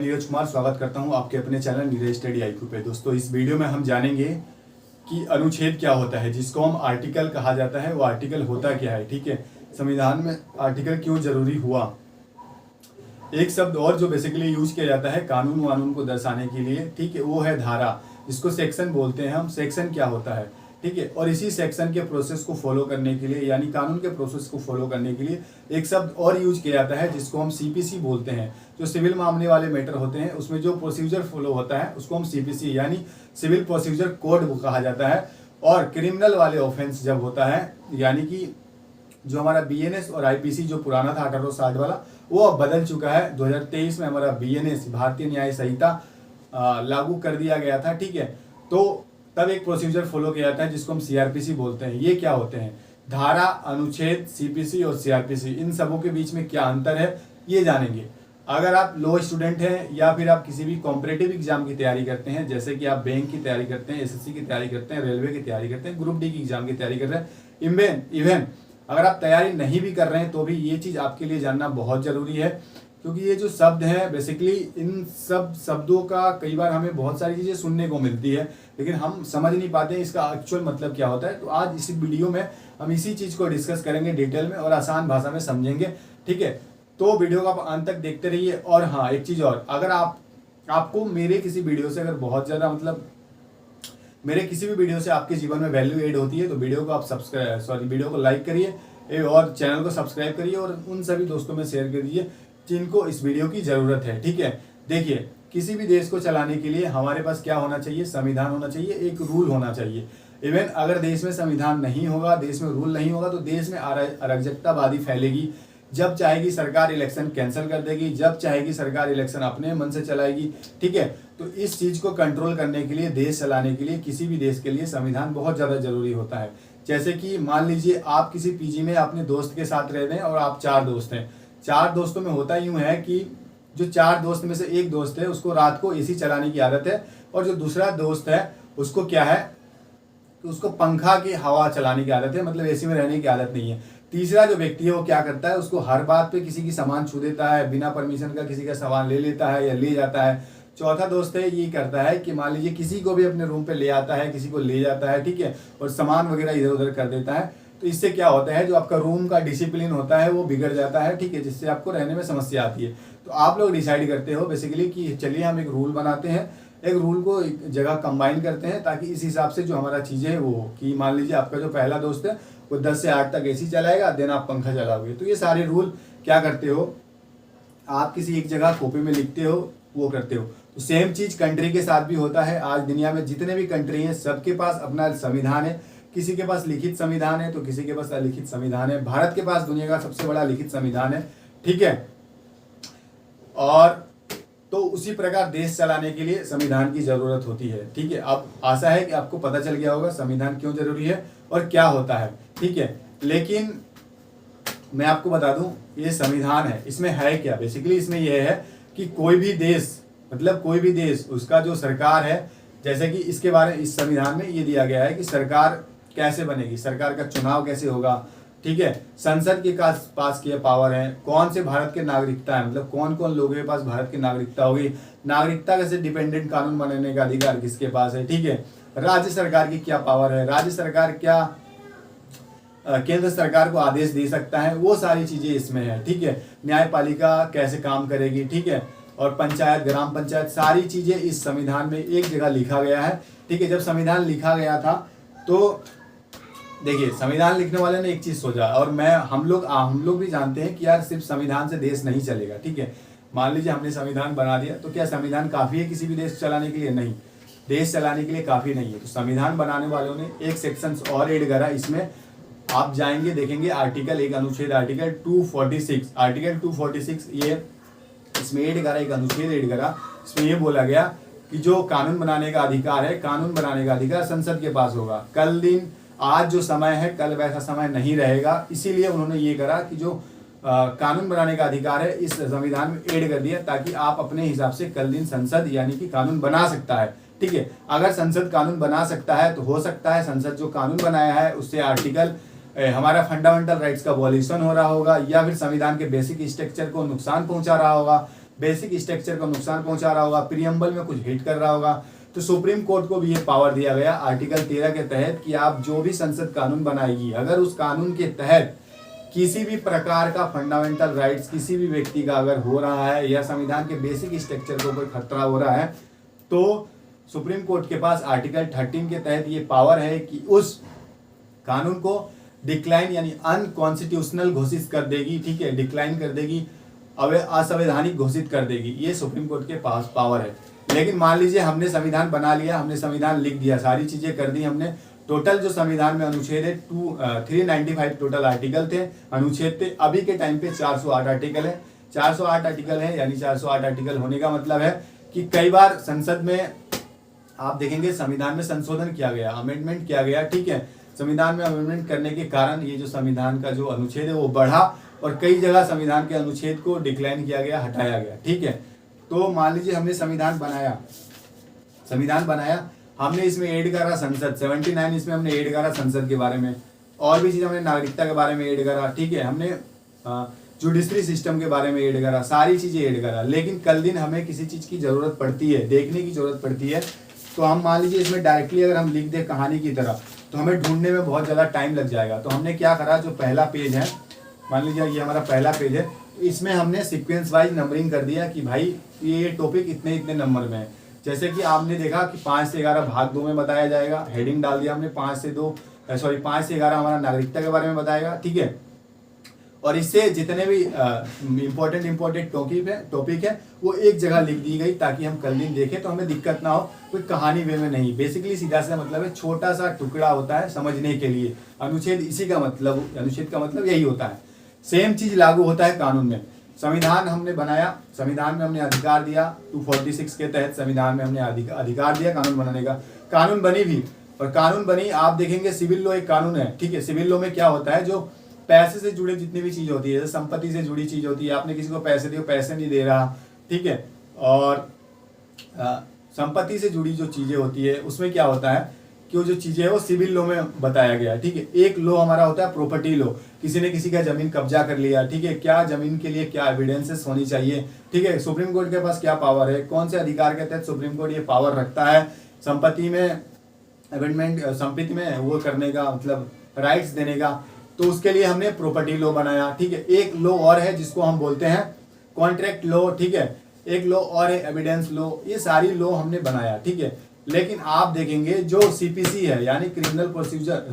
नीरज कुमार स्वागत करता हूं आपके अपने चैनल नीरज स्टडी आईक्यू पे। दोस्तों, इस वीडियो में हम जानेंगे कि अनुच्छेद क्या होता है, जिसको हम आर्टिकल कहा जाता है। वो आर्टिकल होता क्या है, ठीक है। संविधान में आर्टिकल क्यों जरूरी हुआ। एक शब्द और जो बेसिकली यूज किया जाता है कानून वानून को दर्शाने के लिए, ठीक है, वो है धारा, जिसको सेक्शन बोलते हैं हम। सेक्शन क्या होता है, ठीक है। और इसी सेक्शन के प्रोसेस को फॉलो करने के लिए, यानी कानून के प्रोसेस को फॉलो करने के लिए एक शब्द और यूज किया जाता है, जिसको हम सीपीसी बोलते हैं। जो सिविल मामले वाले मैटर होते हैं उसमें जो प्रोसीजर फॉलो होता है उसको हम सीपीसी यानी सिविल प्रोसीजर कोड कहा जाता है। और क्रिमिनल वाले ऑफेंस जब होता है, यानी कि जो हमारा बीएनएस और आईपीसी जो पुराना था 1860 वाला, वो अब बदल चुका है। 2023 में हमारा बीएनएस भारतीय न्याय संहिता लागू कर दिया गया था, ठीक है। तो तब एक प्रोसीजर फॉलो किया जाता है जिसको हम सीआरपीसी बोलते हैं। ये क्या होते हैं, धारा, अनुच्छेद, सीपीसी और सीआरपीसी, इन सबों के बीच में क्या अंतर है ये जानेंगे। अगर आप लॉ स्टूडेंट हैं या फिर आप किसी भी कॉम्पिटिटिव एग्जाम की तैयारी करते हैं, जैसे कि आप बैंक की तैयारी करते हैं, एसएससी की तैयारी करते हैं, रेलवे की तैयारी करते हैं, ग्रुप डी की एग्जाम की तैयारी कर रहे हैं, इवन अगर आप तैयारी नहीं भी कर रहे हैं तो भी ये चीज़ आपके लिए जानना बहुत ज़रूरी है। क्योंकि ये जो शब्द हैं बेसिकली, इन सब शब्दों का कई बार हमें बहुत सारी चीज़ें सुनने को मिलती है, लेकिन हम समझ नहीं पाते हैं इसका एक्चुअल मतलब क्या होता है। तो आज इस वीडियो में हम इसी चीज़ को डिस्कस करेंगे डिटेल में और आसान भाषा में समझेंगे, ठीक है। तो वीडियो को आप अंत तक देखते रहिए। और हाँ, एक चीज़ और, अगर आपको मेरे किसी वीडियो से अगर बहुत ज़्यादा मेरे किसी भी वीडियो से आपके जीवन में वैल्यू एड होती है तो वीडियो को वीडियो को लाइक करिए और चैनल को सब्सक्राइब करिए और उन सभी दोस्तों में शेयर कर दीजिए जिनको इस वीडियो की ज़रूरत है, ठीक है। देखिए, किसी भी देश को चलाने के लिए हमारे पास क्या होना चाहिए, संविधान होना चाहिए, एक रूल होना चाहिए। इवन अगर देश में संविधान नहीं होगा, देश में रूल नहीं होगा, तो देश में अराजकतावादी फैलेगी। जब चाहेगी सरकार इलेक्शन कैंसिल कर देगी, जब चाहेगी सरकार इलेक्शन अपने मन से चलाएगी, ठीक है। तो इस चीज़ को कंट्रोल करने के लिए, देश चलाने के लिए, किसी भी देश के लिए संविधान बहुत ज़्यादा जरूरी होता है। जैसे कि मान लीजिए आप किसी पीजी में अपने दोस्त के साथ रह रहे हैं और आप 4 दोस्त हैं। 4 दोस्तों में होता यूँ है कि जो 4 दोस्त में से एक दोस्त है उसको रात को एसी चलाने की आदत है, और जो दूसरा दोस्त है उसको क्या है कि उसको पंखा की हवा चलाने की आदत है, मतलब एसी में रहने की आदत नहीं है। तीसरा जो व्यक्ति है वो क्या करता है, उसको हर बात पे किसी की सामान छू देता है, बिना परमिशन का किसी का सामान ले लेता है या ले जाता है। चौथा दोस्त है ये करता है कि मान लीजिए किसी को भी अपने रूम पे ले आता है, किसी को ले जाता है, ठीक है, और सामान वगैरह इधर उधर कर देता है। तो इससे क्या होता है, जो आपका रूम का डिसिप्लिन होता है वो बिगड़ जाता है, ठीक है, जिससे आपको रहने में समस्या आती है। तो आप लोग डिसाइड करते हो बेसिकली कि चलिए हम एक रूल बनाते हैं, एक रूल को एक जगह कंबाइन करते हैं, ताकि इस हिसाब से जो हमारा चीज़ें है वो कि मान लीजिए आपका जो पहला दोस्त है वो 10 से 8 तक एसी चलाएगा, देन आप पंखा चलाओगे। तो ये सारे रूल क्या करते हो, आप किसी एक जगह कॉपी में लिखते हो, वो करते हो। तो सेम चीज़ कंट्री के साथ भी होता है। आज दुनिया में जितने भी कंट्री हैं सबके पास अपना संविधान है। किसी के पास लिखित संविधान है तो किसी के पास अलिखित संविधान है। भारत के पास दुनिया का सबसे बड़ा लिखित संविधान है, ठीक है। और तो उसी प्रकार देश चलाने के लिए संविधान की जरूरत होती है, ठीक है। अब आशा है कि आपको पता चल गया होगा संविधान क्यों जरूरी है और क्या होता है, ठीक है। लेकिन मैं आपको बता दूं, ये संविधान है, इसमें है क्या, बेसिकली इसमें यह है कि कोई भी देश, मतलब कोई भी देश, उसका जो सरकार है, जैसे कि इसके बारे में इस संविधान में ये दिया गया है कि सरकार कैसे बनेगी, सरकार का चुनाव कैसे होगा, ठीक है। संसद के पास क्या पावर है, कौन से भारत के नागरिकता है, मतलब कौन कौन लोगों के पास भारत की नागरिकता होगी, नागरिकता कैसे डिपेंडेंट कानून बनाने का अधिकार किसके पास है, ठीक है। राज्य सरकार की क्या पावर है, राज्य सरकार क्या केंद्र सरकार को आदेश दे सकता है, वो सारी चीजें इसमें है, ठीक है। न्यायपालिका कैसे काम करेगी, ठीक है, और पंचायत, ग्राम पंचायत, सारी चीजें इस संविधान में एक जगह लिखा गया है, ठीक है। जब संविधान लिखा गया था तो देखिए, संविधान लिखने वाले ने एक चीज सोचा, और हम लोग भी जानते हैं कि यार सिर्फ संविधान से देश नहीं चलेगा, ठीक है। मान लीजिए हमने संविधान बना दिया तो क्या संविधान काफी है किसी भी देश चलाने के लिए? नहीं, देश चलाने के लिए काफी नहीं है। तो संविधान बनाने वालों ने एक सेक्शन और ऐड करा इसमें। आप जाएंगे देखेंगे आर्टिकल, एक अनुच्छेद आर्टिकल 246 ये इसमें ऐड करा, एक अनुच्छेद ऐड करा। इसमें ये बोला गया कि जो कानून बनाने का अधिकार है, कानून बनाने का अधिकार संसद के पास होगा। आज जो समय है कल वैसा समय नहीं रहेगा, इसीलिए उन्होंने ये करा कि जो कानून बनाने का अधिकार है इस संविधान में ऐड कर दिया, ताकि आप अपने हिसाब से कल दिन संसद यानी कि कानून बना सकता है, ठीक है। अगर संसद कानून बना सकता है तो हो सकता है संसद जो कानून बनाया है उससे आर्टिकल हमारा फंडामेंटल राइट्स का वॉल्यूशन हो रहा होगा, या फिर संविधान के बेसिक स्ट्रक्चर को नुकसान पहुंचा रहा होगा, बेसिक स्ट्रक्चर को नुकसान पहुंचा रहा होगा, प्रीएम्बल में कुछ हिट कर रहा होगा, तो सुप्रीम कोर्ट को भी ये पावर दिया गया आर्टिकल 13 के तहत कि आप जो भी संसद कानून बनाएगी, अगर उस कानून के तहत किसी भी प्रकार का फंडामेंटल राइट्स किसी भी व्यक्ति का अगर हो रहा है या संविधान के बेसिक स्ट्रक्चर को कोई खतरा हो रहा है, तो सुप्रीम कोर्ट के पास आर्टिकल 13 के तहत ये पावर है कि उस कानून को डिक्लाइन यानी अनकॉन्स्टिट्यूशनल घोषित कर देगी, ठीक है, डिक्लाइन कर देगी, असंवैधानिक घोषित कर देगी। ये सुप्रीम कोर्ट के पास पावर है। लेकिन मान लीजिए हमने संविधान बना लिया, हमने संविधान लिख दिया, सारी चीजें कर दी हमने, टोटल जो संविधान में अनुच्छेद है 395 टोटल आर्टिकल थे, अनुच्छेद थे, अभी के टाइम पे 408 आर्टिकल है। 408 आर्टिकल है यानी 408 आर्टिकल होने का मतलब है कि कई बार संसद में आप देखेंगे संविधान में संशोधन किया गया, अमेंडमेंट किया गया, ठीक है। संविधान में अमेंडमेंट करने के कारण ये जो संविधान का जो अनुच्छेद है वो बढ़ा और कई जगह संविधान के अनुच्छेद को डिक्लाइन किया गया, हटाया गया, ठीक है। तो मान लीजिए हमने संविधान बनाया, हमने इसमें ऐड करा संसद 79, इसमें हमने ऐड करा संसद के बारे में, और भी चीज हमने नागरिकता के बारे में ऐड करा, ठीक है, हमने जुडिशरी सिस्टम के बारे में ऐड करा, सारी चीजें ऐड करा। लेकिन कल दिन हमें किसी चीज की जरूरत पड़ती है, देखने की जरूरत पड़ती है, तो हम मान लीजिए इसमें डायरेक्टली अगर हम लिख दें कहानी की तरह तो हमें ढूंढने में बहुत ज़्यादा टाइम लग जाएगा। तो हमने क्या करा, जो पहला पेज है, मान लीजिए ये हमारा पहला पेज है, तो इसमें हमने सीक्वेंस वाइज नंबरिंग कर दिया कि भाई ये टॉपिक इतने इतने नंबर में है। जैसे कि आपने देखा कि 5 से 11 भाग 2 में बताया जाएगा, हेडिंग डाल दिया हमने 5 से 11 हमारा नागरिकता के बारे में बताएगा, ठीक है। और इससे जितने भी इम्पोर्टेंट टॉपिक है वो एक जगह लिख दी गई ताकि हम कल दिन देखें तो हमें दिक्कत ना हो, कोई कहानी वे में नहीं। बेसिकली सीधा सा मतलब है, छोटा सा टुकड़ा होता है समझने के लिए। अनुच्छेद का मतलब यही होता है। सेम चीज लागू होता है कानून में। संविधान हमने बनाया, संविधान में हमने अधिकार दिया, 246 के तहत संविधान में हमने अधिकार दिया कानून बनाने का। कानून बनी भी, और कानून बनी, आप देखेंगे सिविल लॉ एक कानून है, ठीक है। सिविल लॉ में क्या होता है, जो पैसे से जुड़े जितनी भी चीज होती है, जैसे संपत्ति से जुड़ी चीज होती है, आपने किसी को पैसे दिए, पैसे नहीं दे रहा, ठीक है, और संपत्ति से जुड़ी जो चीजें होती है उसमें क्या होता है कि वो जो चीजें है वो सिविल लॉ में बताया गया है, ठीक है। एक लॉ हमारा होता है प्रॉपर्टी लॉ, किसी ने किसी का जमीन कब्जा कर लिया, ठीक है, क्या जमीन के लिए क्या एविडेंसेस होनी चाहिए, ठीक है, सुप्रीम कोर्ट के पास क्या पावर है, कौन से अधिकार के तहत सुप्रीम कोर्ट ये पावर रखता है संपत्ति में अमेंडमेंट, संपत्ति में वो करने का, मतलब राइट्स देने का। तो उसके लिए हमने प्रॉपर्टी लॉ बनाया, ठीक है। एक लॉ और है जिसको हम बोलते हैं कॉन्ट्रैक्ट लॉ, ठीक है। एक लॉ और है एविडेंस लॉ। ये सारी लॉ हमने बनाया, ठीक है। लेकिन आप देखेंगे जो सीपीसी है यानी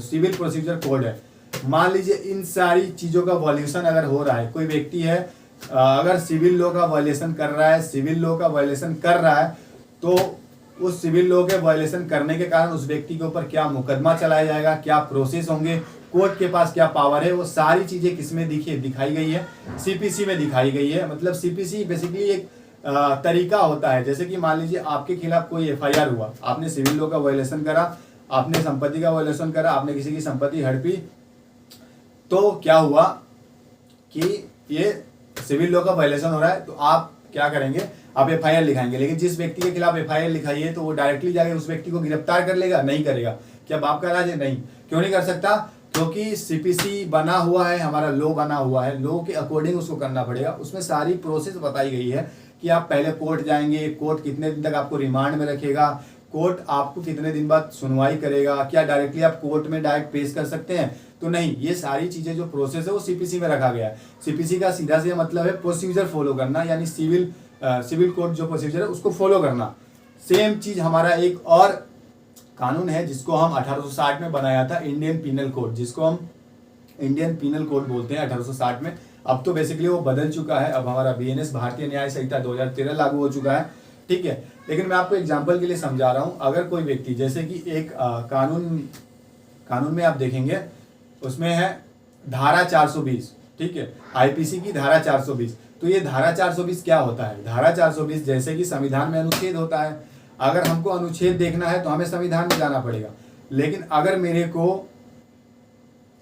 सिविल प्रोसीजर कोड है, मान लीजिए इन सारी चीजों का वॉल्यूशन अगर हो रहा है, कोई व्यक्ति है अगर सिविल लॉ का वॉल्यूशन कर रहा है, तो उस सिविल लॉ के वॉल्यूशन करने के कारण उस व्यक्ति के ऊपर क्या मुकदमा चलाया जाएगा, क्या प्रोसेस होंगे, कोर्ट के पास क्या पावर है, वो सारी चीजें किसमें दिखाई गई है, सीपीसी में दिखाई गई है। मतलब सीपीसी बेसिकली एक तरीका होता है। जैसे कि मान लीजिए आपके खिलाफ कोई एफआईआर हुआ, आपने सिविल लॉ का वायलेशन करा, आपने संपत्ति का वायलेशन करा, आपने किसी की संपत्ति हड़पी, तो क्या हुआ कि ये सिविल लॉ का वायलेशन हो रहा है, तो आप क्या करेंगे, आप एफआईआर लिखाएंगे। लेकिन जिस व्यक्ति के खिलाफ एफआईआर लिखाई है तो वो डायरेक्टली जाके उस व्यक्ति को गिरफ्तार कर लेगा? नहीं करेगा। क्या बाप का राज है? नहीं। क्यों नहीं कर सकता? क्योंकि सीपीसी बना हुआ है, हमारा लॉ बना हुआ है, लॉ के अकॉर्डिंग उसको करना पड़ेगा। उसमें सारी प्रोसेस बताई गई है कि आप पहले कोर्ट जाएंगे, कोर्ट कितने दिन तक आपको रिमांड में रखेगा, कोर्ट आपको कितने दिन बाद सुनवाई करेगा, क्या डायरेक्टली आप कोर्ट में डायरेक्ट पेश कर सकते हैं? तो नहीं, ये सारी चीजें जो प्रोसेस है वो सीपीसी में रखा गया है। सीपीसी का सीधा सीधा मतलब है प्रोसीजर फॉलो करना, यानी सिविल कोर्ट जो प्रोसीजर है उसको फॉलो करना। सेम चीज हमारा एक और कानून है जिसको हम 1860 में बनाया था, इंडियन पीनल कोड, जिसको हम इंडियन पीनल कोड बोलते हैं 1860 में। अब तो बेसिकली वो बदल चुका है, अब हमारा बीएनएस भारतीय न्याय संहिता 2013 लागू हो चुका है, ठीक है। लेकिन मैं आपको एग्जांपल के लिए समझा रहा हूं। अगर कोई व्यक्ति, जैसे कि एक कानून में आप देखेंगे उसमें है धारा 420, ठीक है, आईपीसी की धारा 420। तो ये धारा 420 क्या होता है? धारा 420 जैसे कि संविधान में अनुच्छेद होता है, अगर हमको अनुच्छेद देखना है तो हमें संविधान में जाना पड़ेगा। लेकिन अगर मेरे को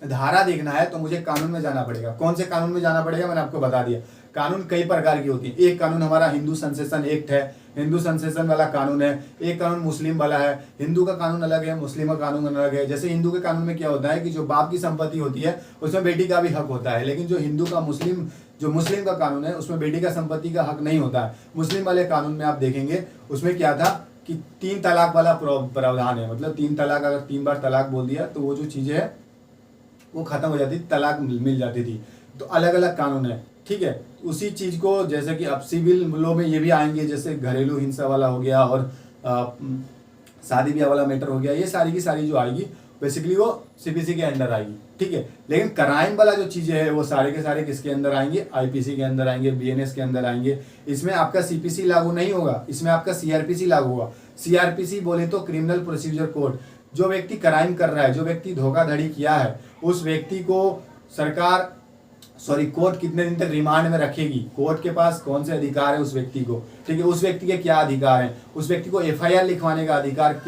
धारा देखना है तो मुझे कानून में जाना पड़ेगा। कौन से कानून में जाना पड़ेगा? मैंने आपको बता दिया। कानून कई प्रकार की होती है। एक कानून हमारा हिंदू संसेशन एक्ट है, हिंदू संसेशन वाला कानून है, एक कानून मुस्लिम वाला है। हिंदू का कानून अलग है, मुस्लिम का कानून अलग है। जैसे हिंदू के कानून में क्या होता है कि जो बाप की संपत्ति होती है उसमें बेटी का भी हक होता है, लेकिन जो हिंदू का मुस्लिम का कानून है उसमें बेटी का संपत्ति का हक नहीं होता है। मुस्लिम वाले कानून में आप देखेंगे उसमें क्या था कि 3 तलाक वाला प्रावधान है, मतलब 3 तलाक, अगर 3 बार तलाक बोल दिया तो वो जो चीजें है वो खत्म हो जाती थी, तलाक मिल जाती थी। तो अलग अलग कानून है, ठीक है। उसी चीज को जैसे कि अब सिविल लॉ में ये भी आएंगे, जैसे घरेलू हिंसा वाला हो गया और शादी ब्याह वाला मैटर हो गया, ये सारी की सारी जो आएगी बेसिकली वो सीपीसी के अंडर आएगी, ठीक है। लेकिन क्राइम वाला जो चीजें है वो सारे के सारे किसके अंदर आएंगे, आईपीसी के अंदर आएंगे, बीएनएस के अंदर आएंगे। इसमें आपका सीपीसी लागू नहीं होगा, इसमें आपका सीआरपीसी लागू होगा। सीआरपीसी बोले तो क्रिमिनल प्रोसीजर कोड। जो व्यक्ति क्राइम कर रहा है, जो व्यक्ति धोखाधड़ी किया है, उस व्यक्ति को कोर्ट कितने दिन तक रिमांड में रखेगी, कोर्ट के पास कौन से अधिकार है उस व्यक्ति को, ठीक है। उस व्यक्ति के क्या अधिकार हैं, उस व्यक्ति को एफआईआर लिखवाने का अधिकार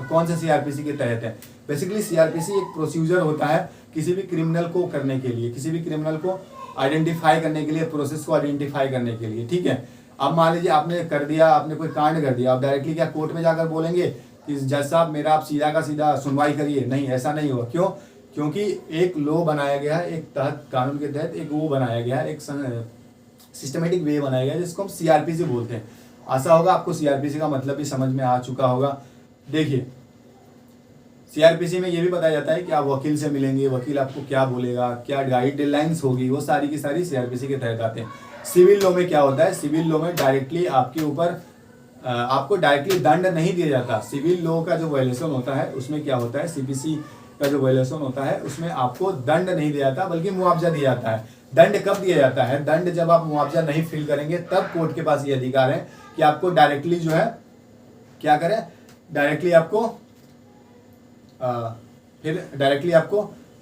कौन से सीआरपीसी के तहत है। बेसिकली सीआरपीसी एक प्रोसीजर होता है किसी भी क्रिमिनल को करने के लिए, किसी भी क्रिमिनल को आइडेंटिफाई करने के लिए, प्रोसेस को आइडेंटिफाई करने के लिए, ठीक है। अब मान लीजिए आपने कर दिया, आपने कोई कांड कर दिया, आप डायरेक्टली क्या कोर्ट में जाकर बोलेंगे कि जज साहब मेरा आप सीधा का सीधा सुनवाई करिए? नहीं, ऐसा नहीं होगा। क्यों? क्योंकि एक लॉ बनाया गया है, एक तहत कानून के तहत एक वो बनाया गया है, एक सिस्टमेटिक वे बनाया गया है जिसको हम सीआरपीसी बोलते हैं। आशा होगा आपको सीआरपीसी का मतलब भी समझ में आ चुका होगा। देखिए सीआरपीसी में ये भी बताया जाता है कि आप वकील से मिलेंगे, वकील आपको क्या बोलेगा, क्या गाइडलाइंस होगी, वो सारी की सारी सीआरपीसी के तहत आते हैं। सिविल लॉ में क्या होता है, सिविल लॉ में डायरेक्टली आपके ऊपर आपको डायरेक्टली दंड नहीं दिया जाता। सिविल लॉ का जो वायलेशन होता है उसमें क्या होता है, सीपीसी का जो वायलेशन होता है उसमें आपको दंड नहीं दिया जाता बल्कि मुआवजा दिया जाता है। दंड कब दिया जाता है? दंड जब आप मुआवजा नहीं फिल करेंगे तब कोर्ट के पास ये अधिकार है कि आपको डायरेक्टली जो है क्या करें, डायरेक्टली आपको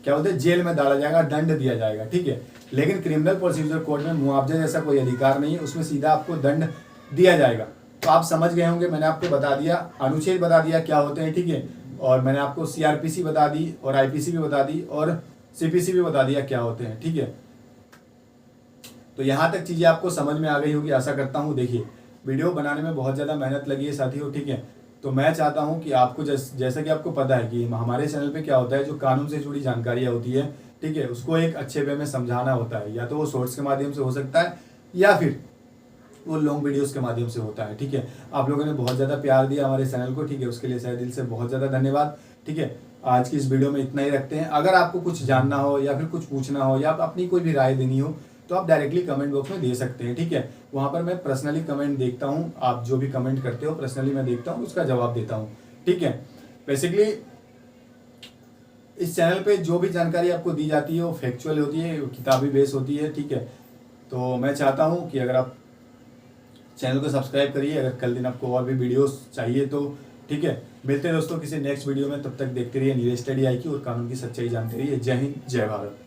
क्या बोलते हैं, जेल में डाला जाएगा, दंड दिया जाएगा, ठीक है। लेकिन क्रिमिनल प्रोसीजर कोड में मुआवजा जैसा कोई अधिकार नहीं है, उसमें सीधा आपको दंड दिया जाएगा। तो आप समझ गए होंगे, मैंने आपको बता दिया, अनुच्छेद बता दिया क्या होते हैं, ठीक है। और मैंने आपको सीआरपीसी बता दी और आईपीसी भी बता दी और सीपीसी भी बता दिया क्या होते हैं, ठीक है। तो यहाँ तक चीज़ें आपको समझ में आ गई होगी, आशा करता हूँ। देखिए वीडियो बनाने में बहुत ज़्यादा मेहनत लगी है साथियों, ठीक है। तो मैं चाहता हूँ कि आपको जैसा कि आपको पता है कि हमारे चैनल पे क्या होता है, जो कानून से जुड़ी जानकारियाँ होती है, ठीक है, उसको एक अच्छे वे में समझाना होता है। या तो वो शॉर्ट्स के माध्यम से हो सकता है या फिर वो लॉन्ग वीडियोस के माध्यम से होता है, ठीक है। आप लोगों ने बहुत ज़्यादा प्यार दिया हमारे चैनल को, ठीक है, उसके लिए शायद दिल से बहुत ज़्यादा धन्यवाद, ठीक है। आज की इस वीडियो में इतना ही रखते हैं। अगर आपको कुछ जानना हो या फिर कुछ पूछना हो या अपनी कोई भी राय देनी हो तो आप डायरेक्टली कमेंट बॉक्स में दे सकते हैं, ठीक है। वहाँ पर मैं पर्सनली कमेंट देखता हूँ, आप जो भी कमेंट करते हो पर्सनली मैं देखता हूँ, उसका जवाब देता हूँ, ठीक है। बेसिकली इस चैनल पे जो भी जानकारी आपको दी जाती है वो फैक्चुअल होती है, किताबी बेस होती है, ठीक है। तो मैं चाहता हूँ कि अगर आप चैनल को सब्सक्राइब करिए, अगर कल दिन आपको और भी वीडियोस चाहिए तो, ठीक है। मिलते हैं दोस्तों किसी नेक्स्ट वीडियो में, तब तक देखते रहिए नीरज स्टडी IQ और कानून की सच्चाई जानते रहिए। जय हिंद, जय भारत।